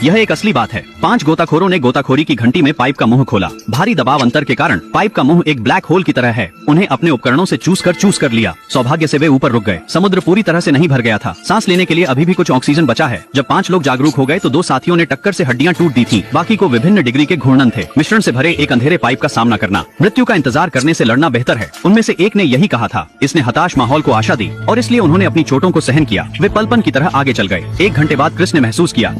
यह एक असली बात है। 5 गोताखोरों ने गोताखोरी की घंटी में पाइप का मुंह खोला। भारी दबाव अंतर के कारण पाइप का मुंह एक ब्लैक होल की तरह है। उन्हें अपने उपकरणों से चूस कर लिया। सौभाग्य से वे ऊपर रुक गए। समुद्र पूरी तरह से नहीं भर गया था। सांस लेने के लिए अभी भी कुछ ऑक्सीजन बचा है। जब 5 लोग जागरूक हो गए तो 2 साथियों ने टक्कर से हड्डियां टूट दी थी। बाकी को विभिन्न डिग्री के घूर्णन थे। मिश्रण से भरे एक अंधेरे पाइप का सामना करना मृत्यु का इंतजार करने से लड़ना बेहतर है। उनमें से एक ने यही कहा था। इसने हताश माहौल को आशा दी और इसलिए उन्होंने अपनी चोटों को सहन किया। वे पलपन की तरह आगे चल गए। 1 घंटे बाद क्रिस ने महसूस किया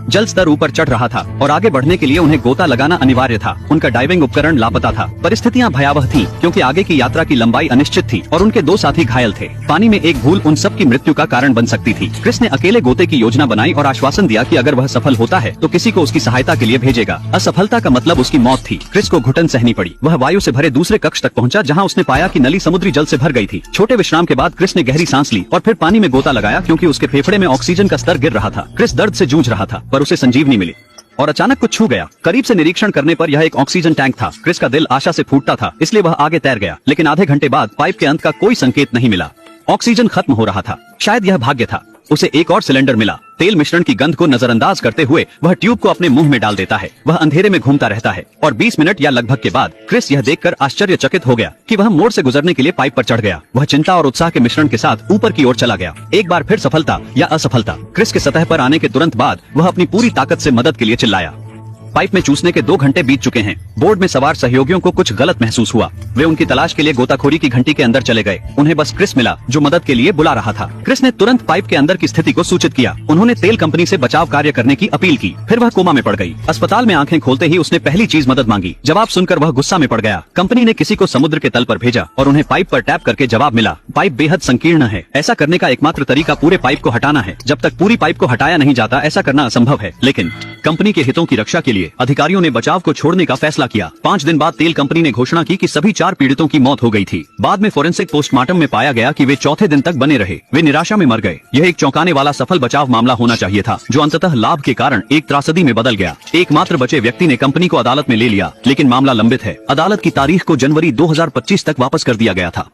जल स्तर ऊपर चढ़ रहा था और आगे बढ़ने के लिए उन्हें गोता लगाना अनिवार्य था। उनका डाइविंग उपकरण लापता था। परिस्थितियां भयावह थीं क्योंकि आगे की यात्रा की लंबाई अनिश्चित थी और उनके 2 साथी घायल थे। पानी में एक भूल उन सब की मृत्यु का कारण बन सकती थी। क्रिस ने अकेले गोते की योजना बनाई और आश्वासन दिया कि अगर वह सफल होता है तो किसी को उसकी सहायता के लिए भेजेगा। असफलता का मतलब उसकी मौत थी। क्रिस को घुटन सहनी पड़ी। वह वायु से भरे दूसरे कक्ष तक पहुंचा जहां उसने पाया कि नली समुद्री जल से भर गई थी। छोटे विश्राम के बाद क्रिस ने गहरी सांस ली और फिर पानी में गोता लगाया क्योंकि उसके फेफड़े में ऑक्सीजन का स्तर गिर रहा था। क्रिस दर्द से जूझ रहा था पर उसे संजीवनी मिली और अचानक कुछ छू गया। करीब से निरीक्षण करने पर यह एक ऑक्सीजन टैंक था। क्रिस का दिल आशा से फूटता था, इसलिए वह आगे तैर गया। लेकिन आधे घंटे बाद पाइप के अंत का कोई संकेत नहीं मिला। ऑक्सीजन खत्म हो रहा था। शायद यह भाग्य था। उसे एक और सिलेंडर मिला। तेल मिश्रण की गंध को नजरअंदाज करते हुए वह ट्यूब को अपने मुंह में डाल देता है। वह अंधेरे में घूमता रहता है और 20 मिनट या लगभग के बाद क्रिस यह देखकर आश्चर्यचकित हो गया कि वह मोड़ से गुजरने के लिए पाइप पर चढ़ गया। वह चिंता और उत्साह के मिश्रण के साथ ऊपर की ओर चला गया। एक बार फिर सफलता या असफलता। क्रिस के सतह पर आने के तुरंत बाद वह अपनी पूरी ताकत से मदद के लिए चिल्लाया। पाइप में चूसने के 2 घंटे बीत चुके हैं। बोर्ड में सवार सहयोगियों को कुछ गलत महसूस हुआ। वे उनकी तलाश के लिए गोताखोरी की घंटी के अंदर चले गए। उन्हें बस क्रिस मिला जो मदद के लिए बुला रहा था। क्रिस ने तुरंत पाइप के अंदर की स्थिति को सूचित किया। उन्होंने तेल कंपनी से बचाव कार्य करने की अपील की। फिर वह कोमा में पड़ गई। अस्पताल में आंखें खोलते ही उसने पहली चीज मदद मांगी। जवाब सुनकर वह गुस्सा में पड़ गया। कंपनी ने किसी को समुद्र के तल पर भेजा और उन्हें पाइप पर टैप करके जवाब मिला। पाइप बेहद संकीर्ण है। ऐसा करने का एकमात्र तरीका पूरे पाइप को हटाना है। जब तक पूरी पाइप को हटाया नहीं जाता ऐसा करना असंभव है। लेकिन कंपनी के हितों की रक्षा के लिए अधिकारियों ने बचाव को छोड़ने का फैसला किया। 5 दिन बाद तेल कंपनी ने घोषणा की कि सभी 4 पीड़ितों की मौत हो गई थी। बाद में फोरेंसिक पोस्टमार्टम में पाया गया कि वे चौथे दिन तक बने रहे। वे निराशा में मर गए। यह एक चौंकाने वाला सफल बचाव मामला होना चाहिए था जो अंततः लाभ के कारण एक त्रासदी में बदल गया। एकमात्र बचे व्यक्ति ने कंपनी को अदालत में ले लिया, लेकिन मामला लंबित है। अदालत की तारीख को जनवरी 2025 तक वापस कर दिया गया था।